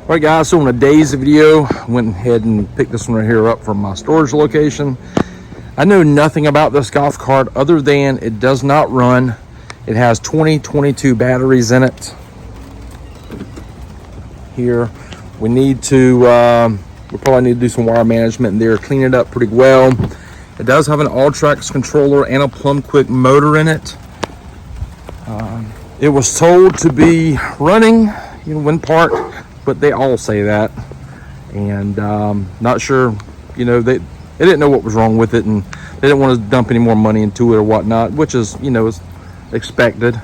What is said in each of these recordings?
All right guys, so in today's video, I went ahead and picked this one right here up from my storage location. I know nothing about this golf cart other than it does not run. It has 2022 batteries in it. Here, we need to, we probably need to do some wire management in there, clean it up pretty well. It does have an all-tracks controller and a plumb quick motor in it. It was told to be running, in part, but they all say that. And not sure, they didn't know what was wrong with it, and they didn't want to dump any more money into it or whatnot, which is, is expected.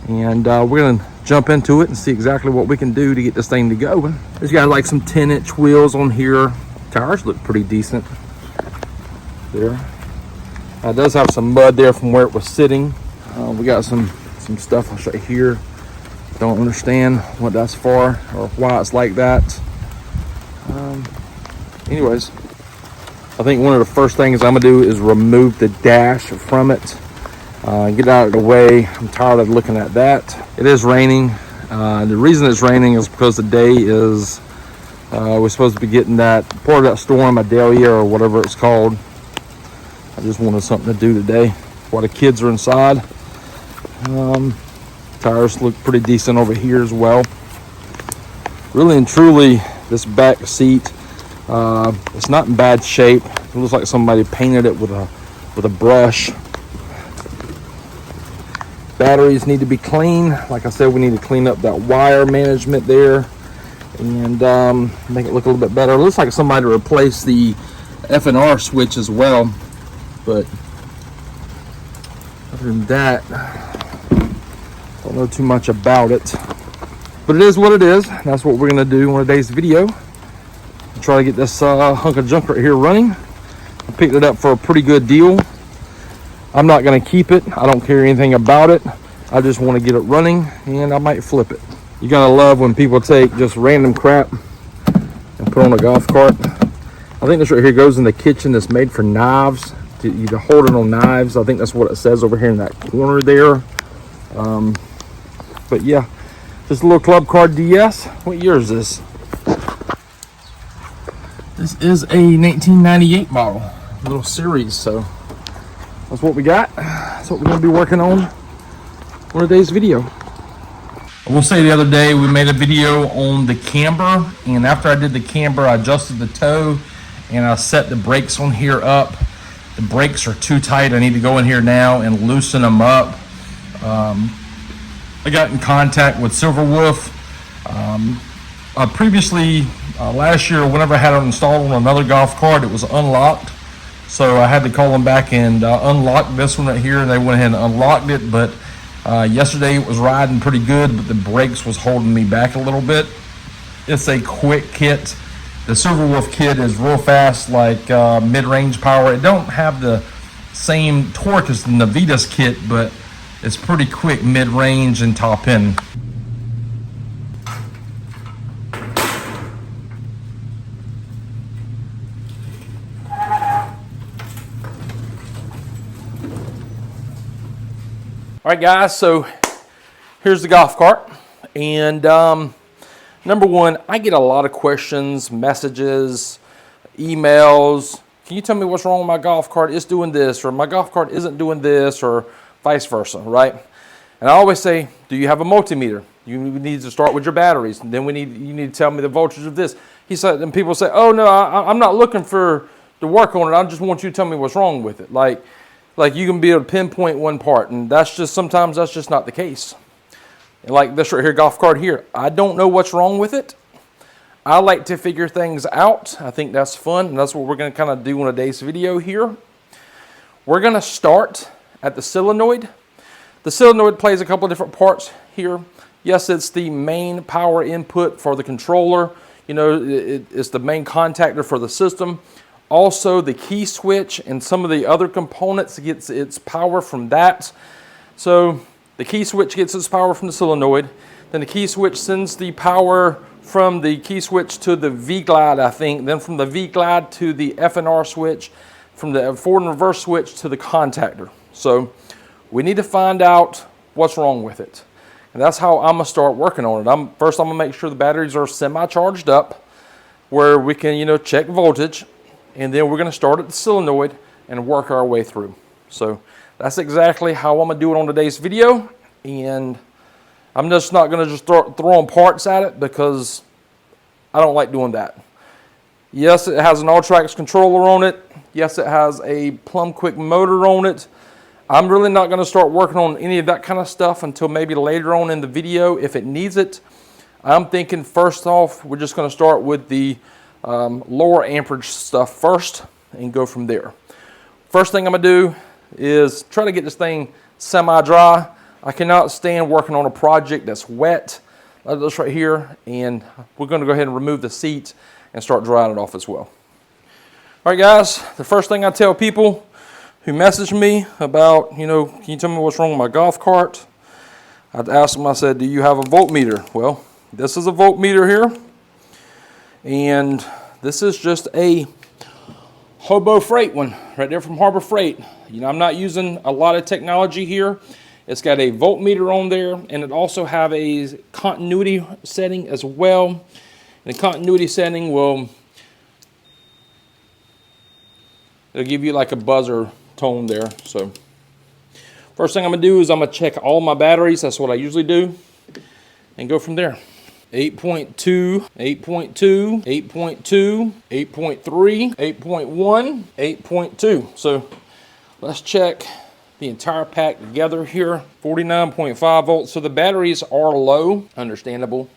And we're gonna jump into it and see exactly what we can do to get this thing to go. It's got like some 10-inch wheels on here. Tires look pretty decent there. It does have some mud there from where it was sitting. We got some stuff I'll show you here. Don't understand what that's for or why it's like that. Anyways, I think one of the first things I'm gonna do is remove the dash from it. Get it out of the way. I'm tired of looking at that. It is raining. The reason it's raining is because the day is, we're supposed to be getting that part of that storm, Adelia or whatever it's called. I just wanted something to do today while the kids are inside. Tires look pretty decent over here as well. Really and truly, this back seat, it's not in bad shape. It looks like somebody painted it with a brush. Batteries need to be clean. Like I said, we need to clean up that wire management there and make it look a little bit better. It looks like somebody replaced the F&R switch as well, but other than that, don't know too much about it. But it is what it is. That's what we're gonna do in today's video. Try to get this hunk of junk right here running. I picked it up for a pretty good deal. I'm not gonna keep it. I don't care anything about it. I just want to get it running, and I might flip it. You gotta love when people take just random crap and put on a golf cart. I think this right here goes in the kitchen. That's made for knives. To hold it on knives. I think that's what it says over here in that corner there. But yeah, this little Club Car DS. What year is this? This is a 1998 model, little series. So that's what we got. That's what we're gonna be working on today's video. I will say the other day we made a video on the camber, and after I did the camber, I adjusted the toe and I set the brakes on here up. The brakes are too tight. I need to go in here now and loosen them up. I got in contact with Silverwolf. Previously, last year, whenever I had it installed on another golf cart, it was unlocked. So I had to call them back and unlock this one right here, and they went ahead and unlocked it. But yesterday it was riding pretty good, but the brakes was holding me back a little bit. It's a quick kit. The Silverwolf kit is real fast, like mid-range power. It don't have the same torque as the Navitas kit, but it's pretty quick mid-range and top end. All right, guys, so here's the golf cart. And number one, I get a lot of questions, messages, emails. Can you tell me what's wrong with my golf cart? It's doing this, or my golf cart isn't doing this, or vice versa, right? And I always say, do you have a multimeter? You need to start with your batteries. And then you need to tell me the voltage of this. He said, and people say, oh no, I'm not looking for to work on it. I just want you to tell me what's wrong with it. Like you can be able to pinpoint one part, and sometimes that's just not the case. And like this right here, golf cart here, I don't know what's wrong with it. I like to figure things out. I think that's fun, and that's what we're going to kind of do in today's video here. We're going to start at the solenoid. The solenoid plays a couple of different parts here. Yes, it's the main power input for the controller. It's the main contactor for the system. Also, the key switch and some of the other components gets its power from that. So the key switch gets its power from the solenoid. Then the key switch sends the power from the key switch to the V-Glide, I think. Then from the V-Glide to the F&R switch, from the forward and reverse switch to the contactor. So we need to find out what's wrong with it. And that's how I'm gonna start working on it. First I'm gonna make sure the batteries are semi-charged up where we can, you know, check voltage, and then we're gonna start at the solenoid and work our way through. So that's exactly how I'm gonna do it on today's video. And I'm just not gonna just start throwing parts at it because I don't like doing that. Yes, it has an all-tracks controller on it. Yes, it has a plumb quick motor on it. I'm really not going to start working on any of that kind of stuff until maybe later on in the video if it needs it. I'm thinking first off, we're just going to start with the lower amperage stuff first and go from there. First thing I'm going to do is try to get this thing semi-dry. I cannot stand working on a project that's wet, like this right here, and we're going to go ahead and remove the seat and start drying it off as well. All right, guys, the first thing I tell people who message me about, you know, can you tell me what's wrong with my golf cart? I'd ask them, I said, do you have a voltmeter? Well, this is a voltmeter here, and this is just a Hobo Freight one right there from Harbor Freight. You know, I'm not using a lot of technology here. It's got a voltmeter on there, and it also have a continuity setting as well. The continuity setting it'll give you like a buzzer tone there. So first thing I'm gonna do is I'm gonna check all my batteries. That's what I usually do, and go from there. 8.2, 8.2, 8.2, 8.3, 8.1, 8.2. So let's check the entire pack together here. 49.5 volts. So the batteries are low, understandable.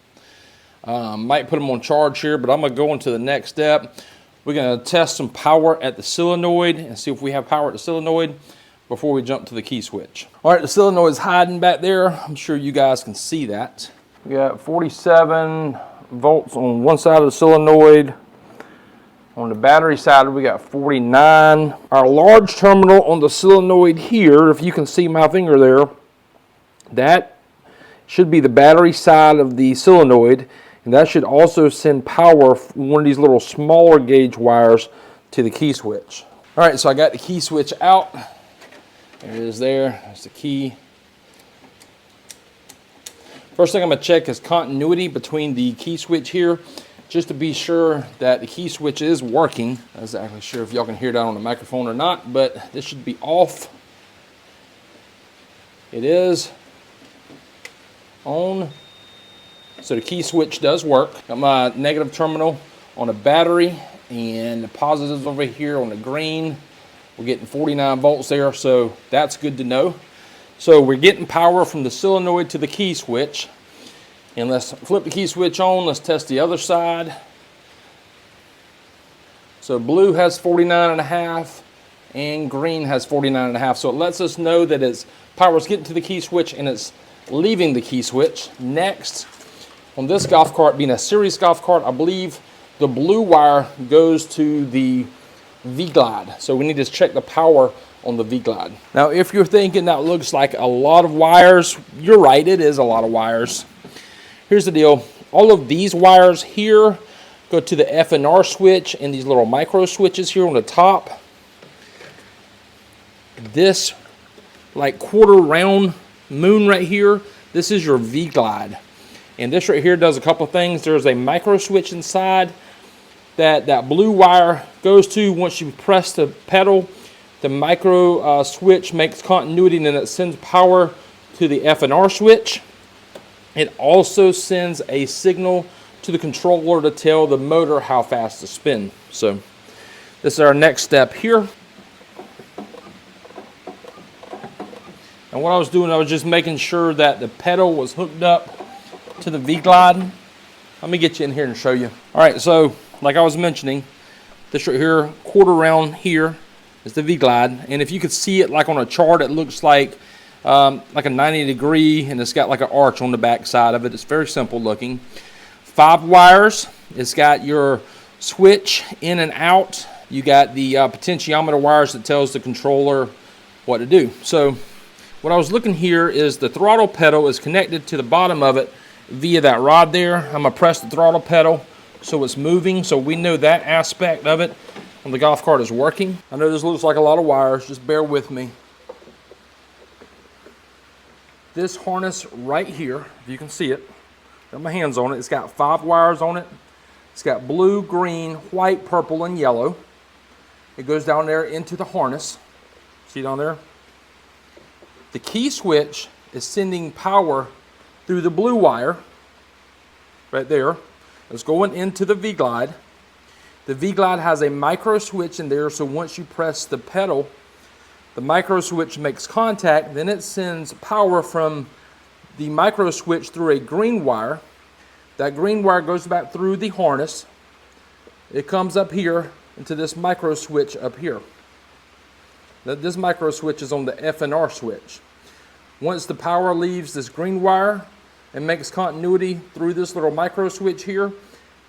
Might put them on charge here, but I'm going to go into the next step. We're going to test some power at the solenoid and see if we have power at the solenoid before we jump to the key switch. All right, the solenoid is hiding back there. I'm sure you guys can see that. We got 47 volts on one side of the solenoid. On the battery side, we got 49. Our large terminal on the solenoid here, if you can see my finger there, that should be the battery side of the solenoid. And that should also send power from one of these little smaller gauge wires to the key switch. All right, so I got the key switch out. There it is there. That's the key. First thing I'm going to check is continuity between the key switch here, just to be sure that the key switch is working. I'm not exactly sure if y'all can hear that on the microphone or not, but this should be off. It is on. So the key switch does work. Got my negative terminal on the battery and the positives over here on the green. We're getting 49 volts there, so that's good to know. So we're getting power from the solenoid to the key switch. And let's flip the key switch on. Let's test the other side. So blue has 49.5 and green has 49.5. So it lets us know that its power is getting to the key switch and it's leaving the key switch. Next, on this golf cart, being a series golf cart, I believe the blue wire goes to the V-Glide. So we need to check the power on the V-Glide. Now, if you're thinking that looks like a lot of wires, you're right, it is a lot of wires. Here's the deal. All of these wires here go to the F and R switch and these little micro switches here on the top. This like quarter round moon right here, this is your V-Glide. And this right here does a couple things. There's a micro switch inside that blue wire goes to. Once you press the pedal, the micro switch makes continuity and then it sends power to the F and R switch. It also sends a signal to the controller to tell the motor how fast to spin. So this is our next step here. And what I was doing, I was just making sure that the pedal was hooked up to the V-Glide. Let me get you in here and show you. All right, so like I was mentioning, this right here, quarter round here is the V-Glide. And if you could see it like on a chart, it looks like a 90 degree, and it's got like an arch on the back side of it. It's very simple looking. 5 wires. It's got your switch in and out. You got the potentiometer wires that tells the controller what to do. So what I was looking here is the throttle pedal is connected to the bottom of it via that rod there. I'm going to press the throttle pedal so it's moving, so we know that aspect of it on the golf cart is working. I know this looks like a lot of wires, just bear with me. this harness right here, if you can see it, got my hands on it. It's got 5 wires on it. It's got blue, green, white, purple, and yellow. It goes down there into the harness. See down there? The key switch is sending power through the blue wire right there. It's going into the V-Glide. The V-Glide has a micro switch in there, so once you press the pedal, the micro switch makes contact, then it sends power from the micro switch through a green wire. That green wire goes back through the harness. It comes up here into this micro switch up here. Now, this micro switch is on the F and R switch. Once the power leaves this green wire and makes continuity through this little micro switch here,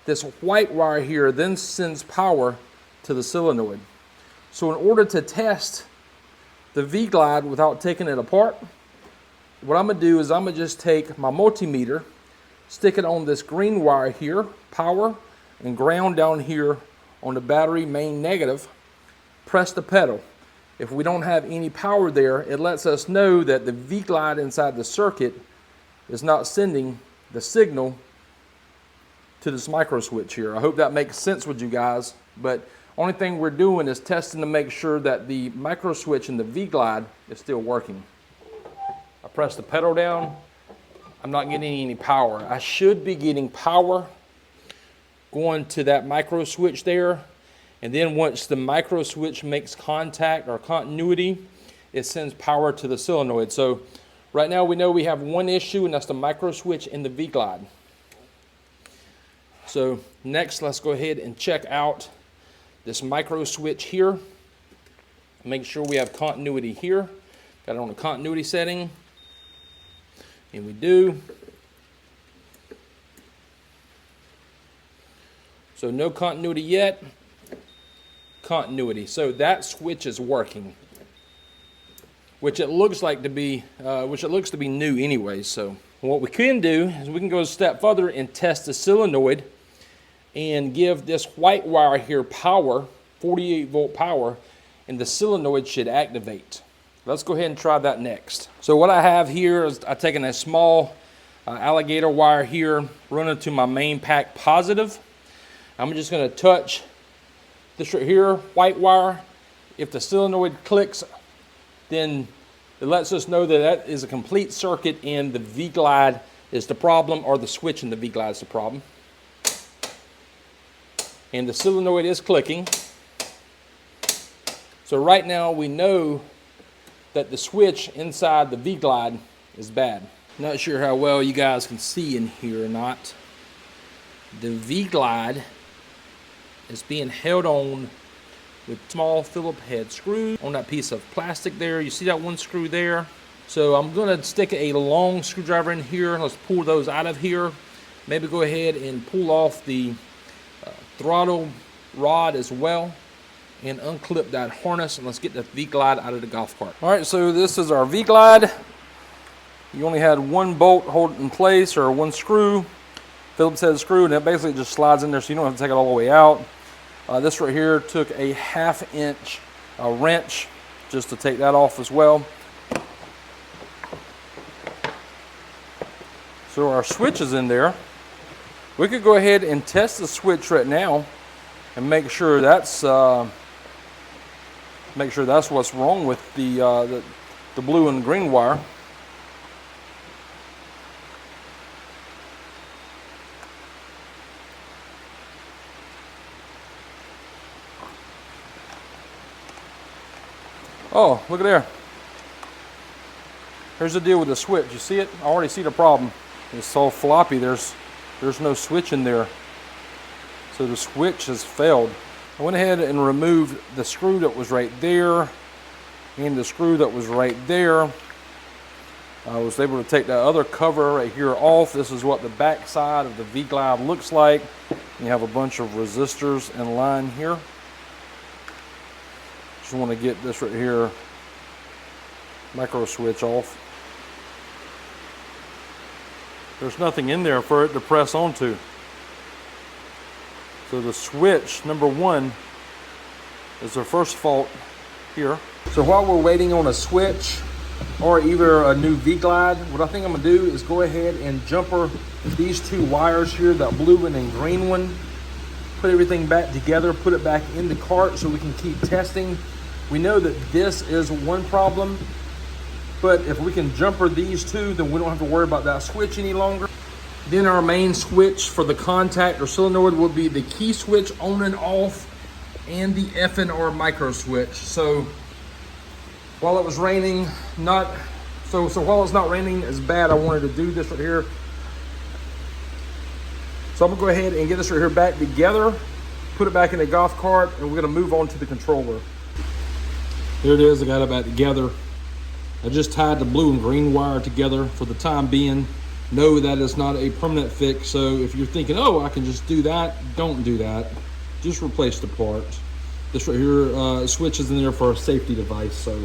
this white wire here then sends power to the solenoid. So in order to test the V-Glide without taking it apart, what I'm going to do is I'm going to just take my multimeter, stick it on this green wire here, power, and ground down here on the battery main negative, press the pedal. If we don't have any power there, it lets us know that the V-Glide inside the circuit is not sending the signal to this micro switch here. I hope that makes sense with you guys, but only thing we're doing is testing to make sure that the micro switch in the V-Glide is still working. I press the pedal down. I'm not getting any power. I should be getting power going to that micro switch there, and then once the micro switch makes contact or continuity, it sends power to the solenoid. So right now we know we have one issue, and that's the micro switch in the V-Glide. So next, let's go ahead and check out this micro switch here. Make sure we have continuity here. Got it on the continuity setting, and we do. So no continuity yet. Continuity. So that switch is working, which it looks like to be, looks to be new anyway. So what we can do is we can go a step further and test the solenoid and give this white wire here power, 48 volt power, and the solenoid should activate. Let's go ahead and try that next. So what I have here is I've taken a small alligator wire here, running to my main pack positive. I'm just going to touch this right here, white wire. If the solenoid clicks, then it lets us know that that is a complete circuit and the V-Glide is the problem, or the switch in the V-Glide is the problem. And the solenoid is clicking. So right now we know that the switch inside the V-Glide is bad. Not sure how well you guys can see in here or not. The V-Glide is being held on with small Phillips head screws on that piece of plastic there. You see that one screw there? So I'm going to stick a long screwdriver in here. Let's pull those out of here. Maybe go ahead and pull off the throttle rod as well and unclip that harness, and let's get the V-Glide out of the golf cart. All right, so this is our V-Glide. You only had one bolt hold it in place, or one screw, Phillips head screw, and it basically just slides in there, so you don't have to take it all the way out. This right here took a 1/2 inch wrench just to take that off as well. So our switch is in there. We could go ahead and test the switch right now and make sure that's what's wrong with the blue and green wire. Oh, look at there. Here's the deal with the switch. You see it? I already see the problem. It's so floppy. There's no switch in there. So the switch has failed. I went ahead and removed the screw that was right there and the screw that was right there. I was able to take that other cover right here off. This is what the back side of the V-Glide looks like. You have a bunch of resistors in line here. Just want to get this right here, micro switch off. There's nothing in there for it to press onto. So the switch, number one, is the first fault here. So while we're waiting on a switch or either a new V-Glide, what I think I'm gonna do is go ahead and jumper these two wires here, that blue one and green one, put everything back together, put it back in the cart so we can keep testing. We know that this is one problem, but if we can jumper these two, then we don't have to worry about that switch any longer. Then our main switch for the contact or solenoid will be the key switch on and off and the FNR micro switch. So while it was raining, while it's not raining as bad, I wanted to do this right here. So I'm gonna go ahead and get this right here back together, put it back in the golf cart, and we're gonna move on to the controller. Here it is, I got it back together. I just tied the blue and green wire together for the time being. No, that is not a permanent fix. So if you're thinking, oh, I can just do that, don't do that. Just replace the part. This right here switch is in there for a safety device. So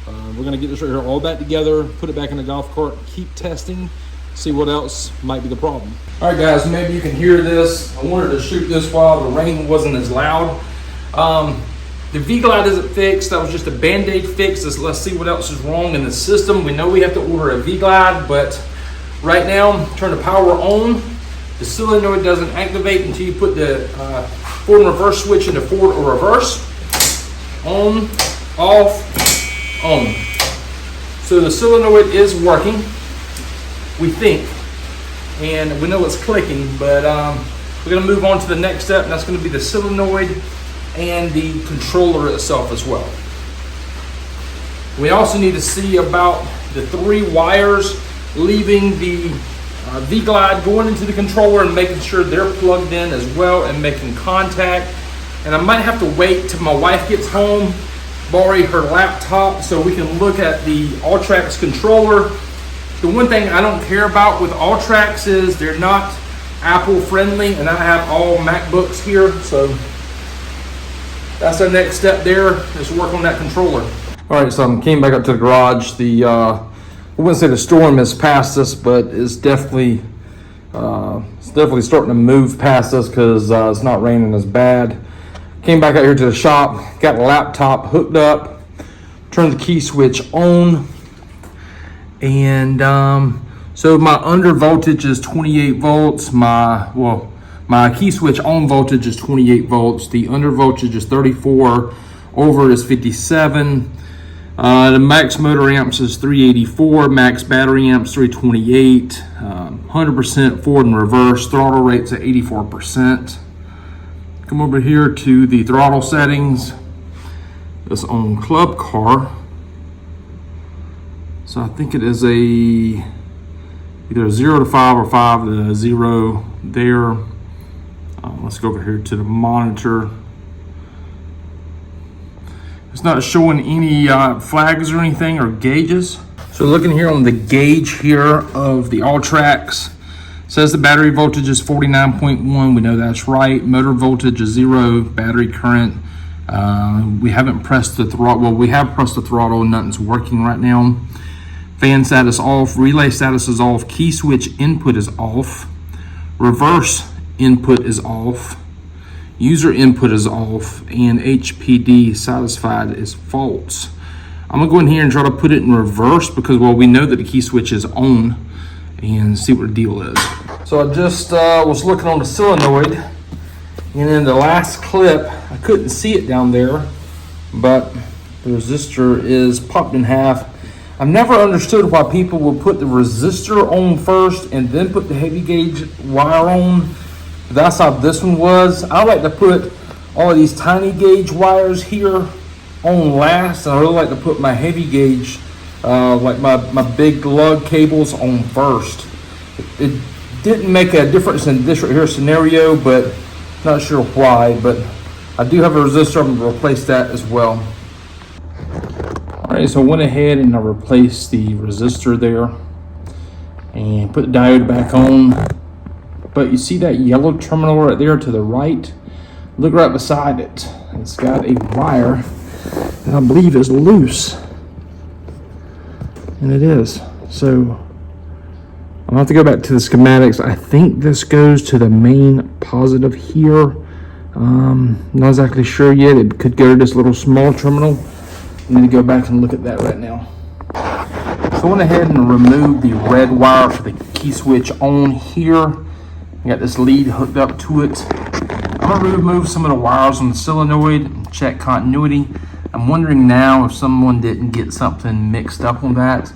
we're gonna get this right here all back together, put it back in the golf cart, keep testing, see what else might be the problem. All right, guys, maybe you can hear this. I wanted to shoot this while the rain wasn't as loud. The V-Glide isn't fixed. That was just a Band-Aid fix. Let's see what else is wrong in the system. We know we have to order a V-Glide, but right now, turn the power on. The solenoid doesn't activate until you put the forward and reverse switch into forward or reverse. On, off, on. So the solenoid is working, we think, and we know it's clicking, but we're gonna move on to the next step, and that's gonna be the solenoid and the controller itself as well. We also need to see about the 3 wires leaving the V-Glide, going into the controller and making sure they're plugged in as well and making contact. And I might have to wait till my wife gets home, borrow her laptop so we can look at the Alltrax controller. The one thing I don't care about with Alltrax is they're not Apple friendly, and I have all MacBooks here, so that's our next step there, is work on that controller. All right, so I came back up to the garage. I wouldn't say the storm has passed us, but it's definitely starting to move past us because it's not raining as bad. Came back out here to the shop, got the laptop hooked up, turned the key switch on, and so my under voltage is 28 volts. My key switch on voltage is 28 volts. The under voltage is 34. Over is 57. The max motor amps is 384. Max battery amps 328. 100% forward and reverse. Throttle rate's at 84%. Come over here to the throttle settings. It's on Club Car. So I think it is either 0 to 5 or 5 to 0 there. Let's go over here to the monitor. It's not showing any flags or anything or gauges. So looking here on the gauge here of the Alltrax, says the battery voltage is 49.1. We know that's right. Motor voltage is 0. Battery current. We haven't pressed the throttle. Well, we have pressed the throttle and nothing's working right now. Fan status off. Relay status is off. Key switch input is off. Reverse input is off. User input is off. And HPD satisfied is false. I'm gonna go in here and try to put it in reverse because, well, we know that the key switch is on, and see what the deal is. So I just was looking on the solenoid, and in the last clip, I couldn't see it down there, but the resistor is popped in half. I've never understood why people will put the resistor on first and then put the heavy gauge wire on. That's how this one was. I like to put all of these tiny gauge wires here on last, and I really like to put my heavy gauge, like my big lug cables, on first. It didn't make a difference in this right here scenario, but not sure why, but I do have a resistor. I'm going to replace that as well. All right, so I went ahead and I replaced the resistor there and put the diode back on. But you see that yellow terminal right there to the right? Look right beside it. It's got a wire that I believe is loose. And it is. So I'm gonna have to go back to the schematics. I think this goes to the main positive here. Not exactly sure yet. It could go to this little small terminal. I need to go back and look at that right now. So I went ahead and removed the red wire for the key switch on here. I got this lead hooked up to it. I'm gonna remove some of the wires on the solenoid and check continuity. I'm wondering now if someone didn't get something mixed up on that.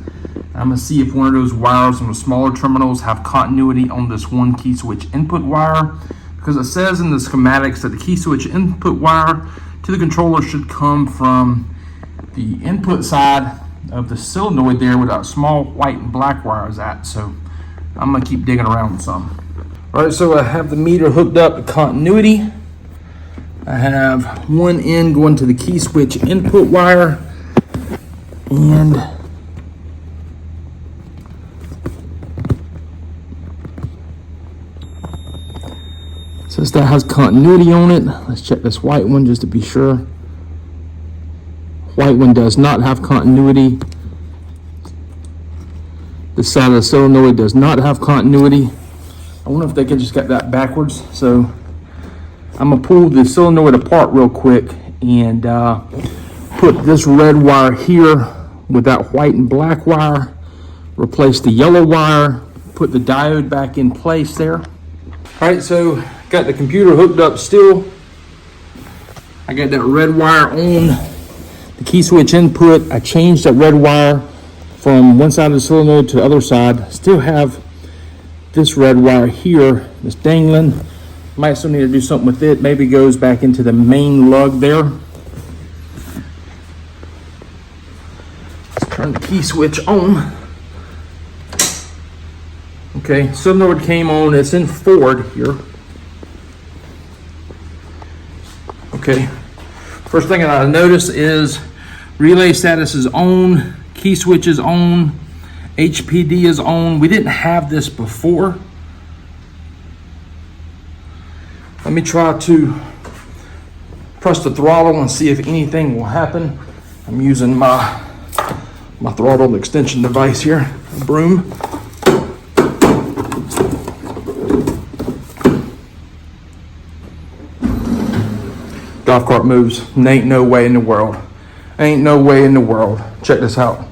I'm gonna see if one of those wires on the smaller terminals have continuity on this one key switch input wire, because it says in the schematics that the key switch input wire to the controller should come from the input side of the solenoid there where that small white and black wire is at. So I'm gonna keep digging around some. All right, so I have the meter hooked up to continuity. I have one end going to the key switch input wire, and since that has continuity on it, let's check this white one just to be sure. White one does not have continuity. This side of the solenoid does not have continuity. I wonder if they could just get that backwards. So I'm gonna pull the solenoid apart real quick and put this red wire here with that white and black wire, replace the yellow wire, put the diode back in place there. All right, so got the computer hooked up still. I got that red wire on the key switch input. I changed that red wire from one side of the solenoid to the other side. Still have this red wire here that's dangling. Might still need to do something with it. Maybe goes back into the main lug there. Let's turn the key switch on. Okay, solenoid came on. It's in forward here. Okay, first thing I notice is relay status is on, key switch is on, HPD is on. We didn't have this before. Let me try to press the throttle and see if anything will happen. I'm using my throttle extension device here, a broom. Golf cart moves. Ain't no way in the world. Ain't no way in the world. Check this out.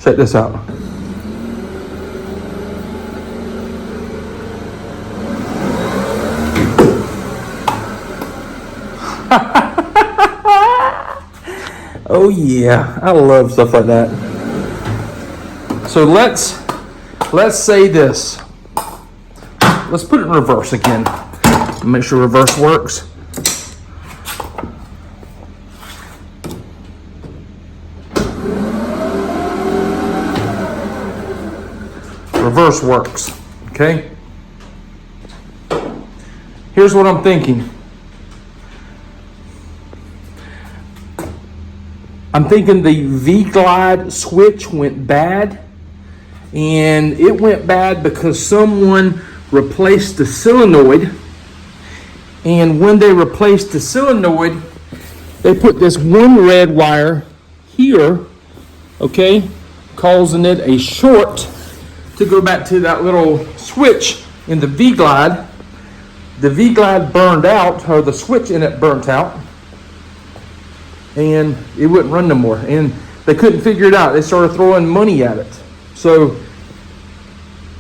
Check this out. Oh yeah, I love stuff like that. So let's say this. Let's put it in reverse again. Make sure reverse works. Reverse works, okay? Here's what I'm thinking. I'm thinking the V-Glide switch went bad, and it went bad because someone replaced the solenoid, and when they replaced the solenoid, they put this one red wire here, okay, causing it a short to go back to that little switch in the V-Glide. The V-Glide burned out, or the switch in it burnt out, and it wouldn't run no more. And they couldn't figure it out. They started throwing money at it. So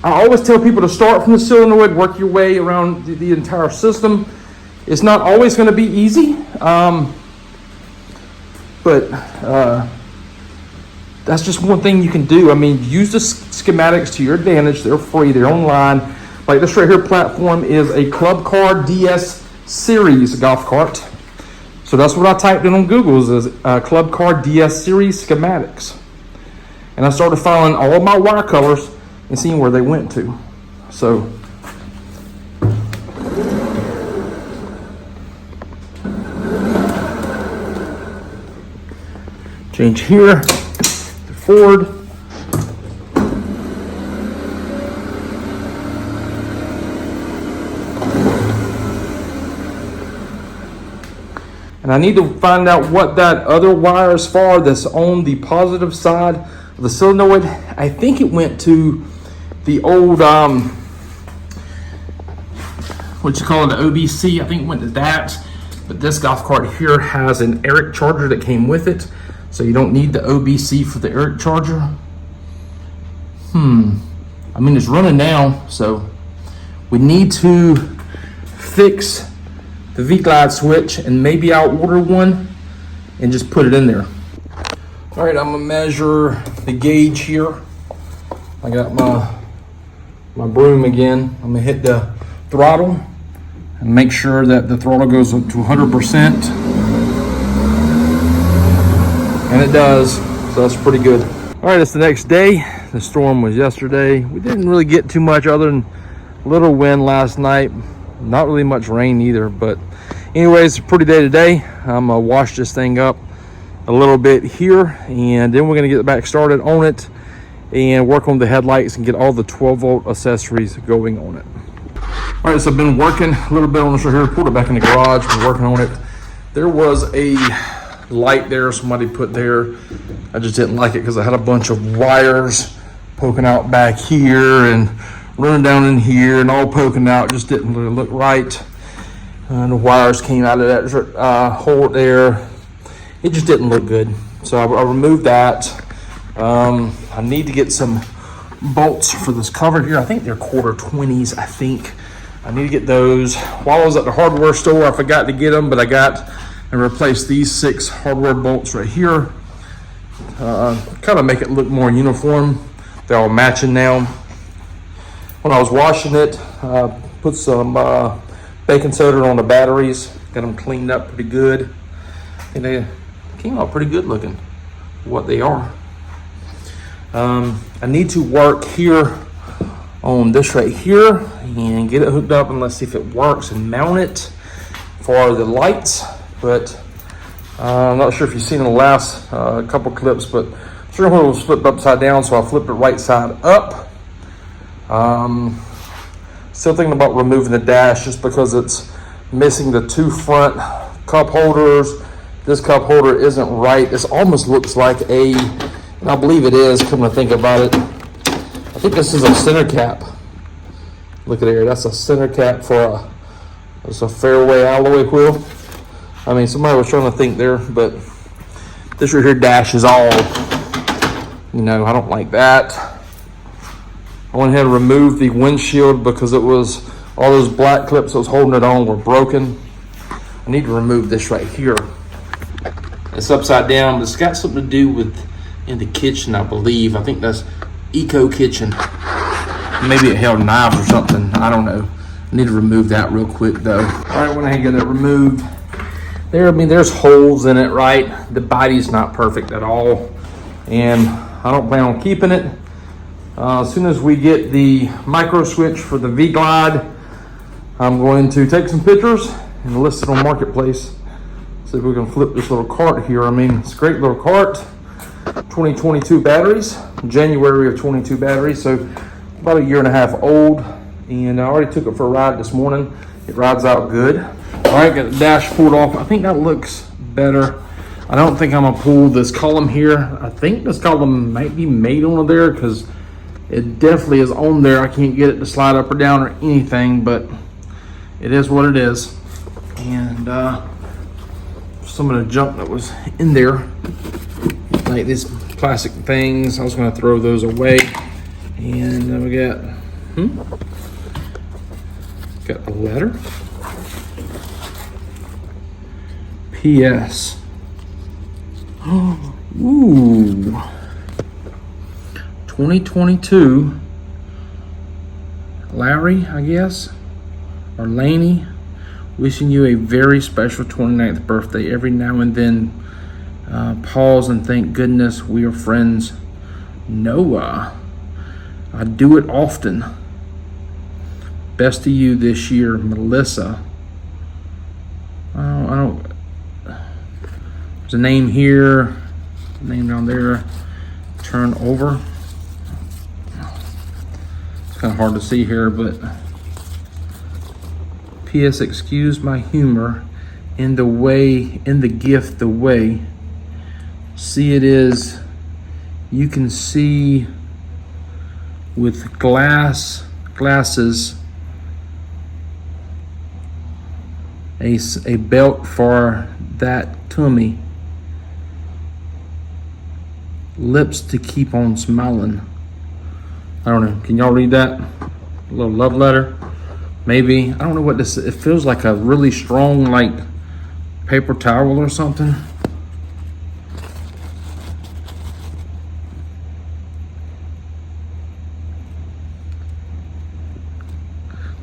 I always tell people to start from the solenoid, work your way around the entire system. It's not always going to be easy, but that's just one thing you can do. I mean, use the schematics to your advantage. They're free. They're online. Like this right here platform is a Club Car DS Series golf cart. So that's what I typed in on Google is Club Car DS Series schematics. And I started following all of my wire colors and seeing where they went to. So change here to forward. And I need to find out what that other wire is for that's on the positive side of the solenoid. I think it went to the old, what you call it, the OBC. I think it went to that. But this golf cart here has an Eric charger that came with it. So you don't need the OBC for the Eric charger. I mean, it's running now, so we need to fix the V-Glide switch, and maybe I'll order one and just put it in there. All right, I'm gonna measure the gauge here. I got my broom again. I'm gonna hit the throttle and make sure that the throttle goes up to 100%. And it does, so that's pretty good. All right, it's the next day. The storm was yesterday. We didn't really get too much other than a little wind last night. Not really much rain either, but anyways, pretty day today. I'm gonna wash this thing up a little bit here, and then we're gonna get back started on it and work on the headlights and get all the 12-volt accessories going on it. All right, so I've been working a little bit on this right here. Pulled it back in the garage, been working on it. There was a light there somebody put there. I just didn't like it because I had a bunch of wires poking out back here and running down in here and all poking out. Just didn't really look right. And the wires came out of that hole there. It just didn't look good. So I removed that. I need to get some bolts for this cover here. I think they're 1/4-20s, I think. I need to get those. While I was at the hardware store, I forgot to get them, but I got and replaced these 6 hardware bolts right here. Kind of make it look more uniform. They're all matching now. When I was washing it, put some baking soda on the batteries, got them cleaned up pretty good, and they came out pretty good looking for what they are. I need to work here on this right here and get it hooked up, and let's see if it works, and mount it for the lights. But I'm not sure if you've seen in the last couple clips, but steering wheel was flipped upside down, so I flipped it right side up. Still thinking about removing the dash just because it's missing the 2 front cup holders. This cup holder isn't right. This almost looks like and I believe it is, come to think about it. I think this is a center cap. Look at here, that's a center cap for it's a fairway alloy wheel. I mean, somebody was trying to think there, but this right here dash is all, I don't like that. I went ahead and removed the windshield because it was, all those black clips that was holding it on were broken. I need to remove this right here. It's upside down, but it's got something to do with in the kitchen, I believe. I think that's Eco Kitchen. Maybe it held knives or something, I don't know. I need to remove that real quick though. All right, when I get it removed, there's holes in it, right? The body's not perfect at all, and I don't plan on keeping it. As soon as we get the micro switch for the V-Glide, I'm going to take some pictures and list it on Marketplace. See if we can flip this little cart here. I mean, it's a great little cart. 2022 batteries, January of 22 batteries, so about 1.5 years old. And I already took it for a ride this morning. It rides out good. All right, got the dash pulled off. I think that looks better. I don't think I'm gonna pull this column here. I think this column might be made on there because it definitely is on there. I can't get it to slide up or down or anything, but it is what it is. And some of the junk that was in there, like these plastic things, I was gonna throw those away. And then we got a letter. P.S. Ooh. 2022. Larry, I guess, or Laney, wishing you a very special 29th birthday. Every now and then, pause and thank goodness we are friends. Noah, I do it often. Best to you this year, Melissa. I don't. There's a name here, name down there. Turn over. It's kind of hard to see here, but P.S. Excuse my humor in the gift, the way. See it is, you can see with glasses, a belt for that tummy. lips to keep on smiling. I don't know. Can y'all read that? A little love letter? Maybe. I don't know what this is. It feels like a really strong, like, paper towel or something.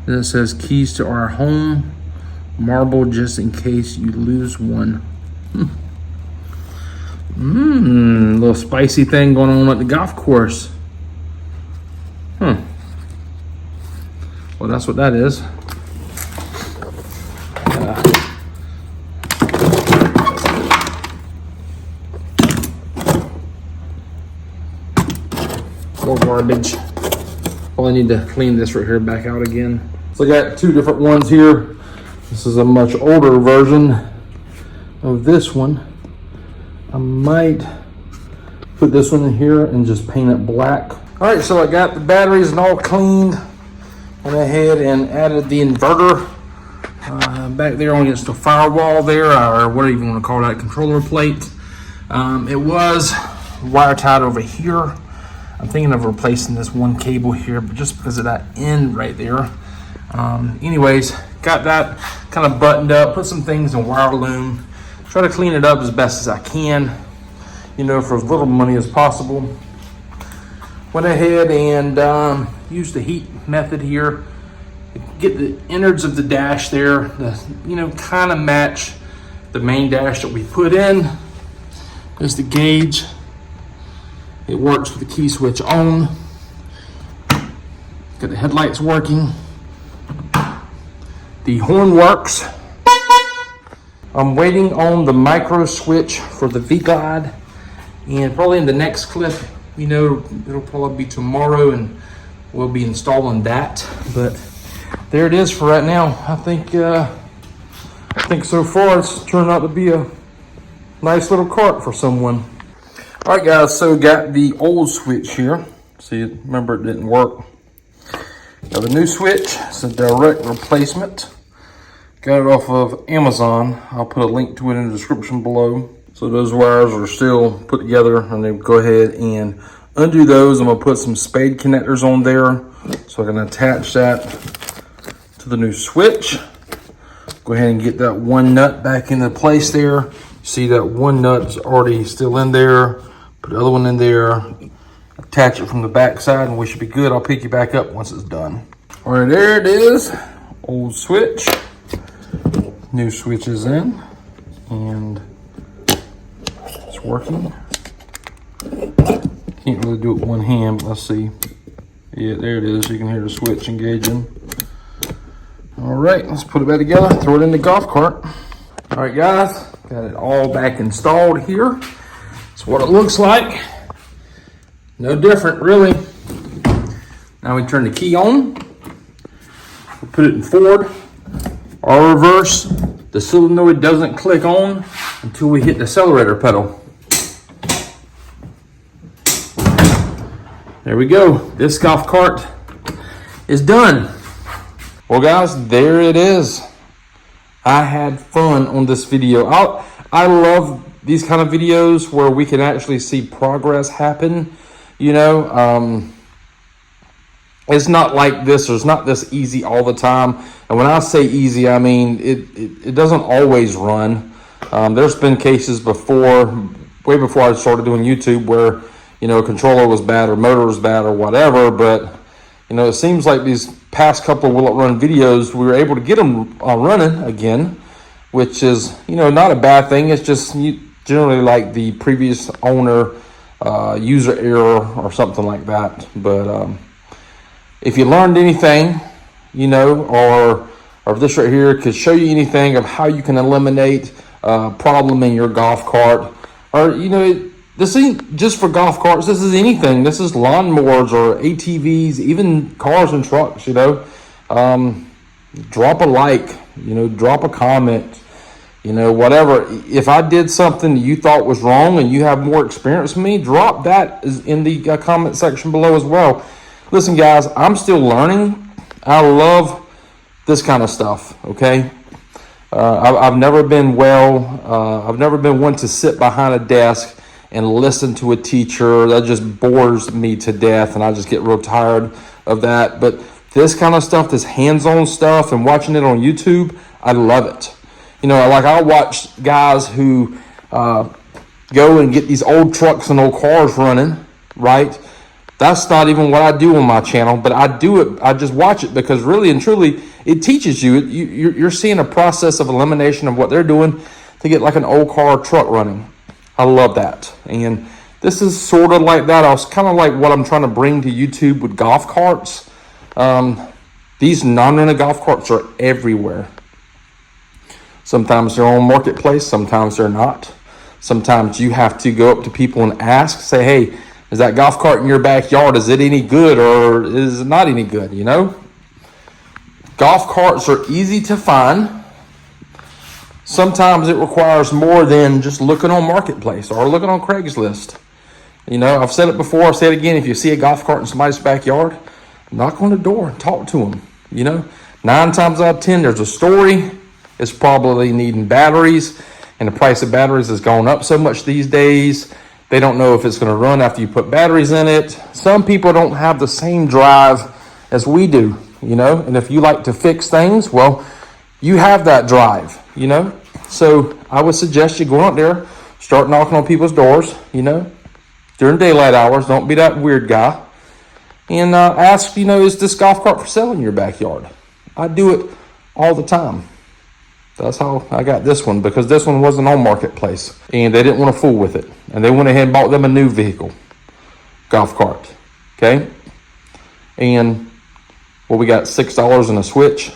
Then it says keys to our home, marble just in case you lose one. Little spicy thing going on at the golf course. Well, that's what that is. More garbage. Well, I need to clean this right here back out again. So I got two different ones here. This is a much older version of this one. I might put this one in here and just paint it black. All right, so I got the batteries and all cleaned. Went ahead and added the inverter back there on against the firewall there, or whatever you want to call that, controller plate. It was wire tied over here. I'm thinking of replacing this one cable here, but just because of that end right there. Anyways, got that kind of buttoned up, put some things in wire loom, try to clean it up as best as I can, you know, for as little money as possible. Went ahead and used the heat method here, get the innards of the dash there, you know, kind of match the main dash that we put in. There's the gauge. It works with the key switch on. Got the headlights working. The horn works. I'm waiting on the micro switch for the V-Glide, and probably in the next clip, you know, it'll probably be tomorrow and we'll be installing that. But there it is for right now. I think so far it's turned out to be a nice little cart for someone. All right, guys, so got the old switch here. See, remember it didn't work. Got the new switch. It's a direct replacement. Got it off of Amazon. I'll put a link to it in the description below. So those wires are still put together, and then go ahead and undo those. I'm gonna put some spade connectors on there so I can attach that to the new switch. Go ahead and get that one nut back into place there. See that one nut's already still in there. Put the other one in there, attach it from the back side, and we should be good. I'll pick you back up once it's done. All right, there it is. Old switch. New switch is in, and it's working. Can't really do it with one hand, but let's see. Yeah, there it is. You can hear the switch engaging. All right, let's put it back together, throw it in the golf cart. All right, guys, got it all back installed here. That's what it looks like. No different, really. Now we turn the key on. We put it in forward or reverse. The solenoid doesn't click on until we hit the accelerator pedal. There we go. This golf cart is done. Well, guys, there it is. I had fun on this video. I love these kind of videos where we can actually see progress happen. You know, it's not like this, or it's not this easy all the time. And when I say easy, I mean it doesn't always run. There's been cases before, way before I started doing YouTube, where, you know, a controller was bad or motor was bad or whatever. But, you know, it seems like these past couple of Will It Run videos, we were able to get them running again, which is, you know, not a bad thing. It's just generally like the previous owner user error or something like that. But if you learned anything, you know, or this right here could show you anything of how you can eliminate a problem in your golf cart, or, you know, this ain't just for golf carts. This is anything. This is lawnmowers or ATVs, even cars and trucks, you know. Drop a like, you know, drop a comment, you know, whatever. If I did something you thought was wrong and you have more experience than me, drop that in the comment section below as well. Listen, guys, I'm still learning. I love this kind of stuff, okay? I've never been one to sit behind a desk and listen to a teacher. That just bores me to death, and I just get real tired of that. But this kind of stuff, this hands-on stuff and watching it on YouTube, I love it. You know, like I'll watch guys who go and get these old trucks and old cars running, right? That's not even what I do on my channel, but I do it. I just watch it because really and truly, it teaches you. You're seeing a process of elimination of what they're doing to get like an old car or truck running. I love that. And this is sort of like that. I was kind of like what I'm trying to bring to YouTube with golf carts. These non-rented golf carts are everywhere. Sometimes they're on Marketplace, sometimes they're not. Sometimes you have to go up to people and ask, say, hey, is that golf cart in your backyard, is it any good or is it not any good, you know? Golf carts are easy to find. Sometimes it requires more than just looking on Marketplace or looking on Craigslist. You know, I've said it before, I'll say it again. If you see a golf cart in somebody's backyard, knock on the door and talk to them. You know, 9 times out of 10, there's a story. It's probably needing batteries, and the price of batteries has gone up so much these days. They don't know if it's going to run after you put batteries in it. Some people don't have the same drive as we do, you know, and if you like to fix things, well, you have that drive, you know. So I would suggest you go out there, start knocking on people's doors, you know, during daylight hours. Don't be that weird guy. And ask, you know, is this golf cart for sale in your backyard? I do it all the time. That's how I got this one, because this one wasn't on Marketplace and they didn't want to fool with it. And they went ahead and bought them a new vehicle, golf cart. Okay. And well, we got $6 in a switch.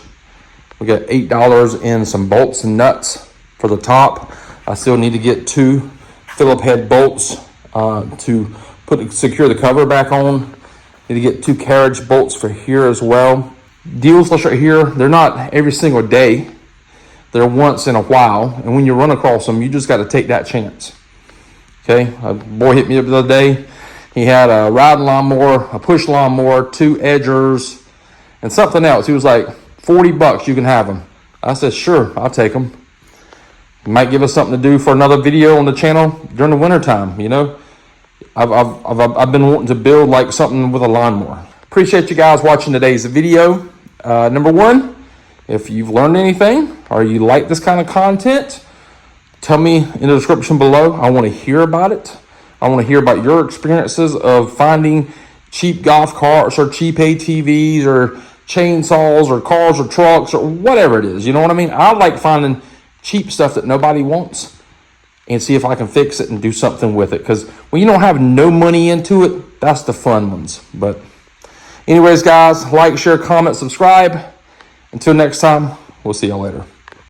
We got $8 in some bolts and nuts for the top. I still need to get 2 Phillip head bolts to secure the cover back on. Need to get 2 carriage bolts for here as well. Deals right here, they're not every single day. They're once in a while, and when you run across them, you just got to take that chance. Okay, a boy hit me up the other day. He had a riding lawnmower, a push lawnmower, 2 edgers, and something else. He was like, $40, you can have them. I said, sure, I'll take them. You might give us something to do for another video on the channel during the wintertime, you know. I've been wanting to build like something with a lawnmower. Appreciate you guys watching today's video. Number 1, if you've learned anything or you like this kind of content, tell me in the description below. I want to hear about it. I want to hear about your experiences of finding cheap golf carts or cheap ATVs or chainsaws or cars or trucks or whatever it is. You know what I mean? I like finding cheap stuff that nobody wants and see if I can fix it and do something with it. Because when you don't have no money into it, that's the fun ones. But anyways, guys, like, share, comment, subscribe. Until next time, we'll see y'all later.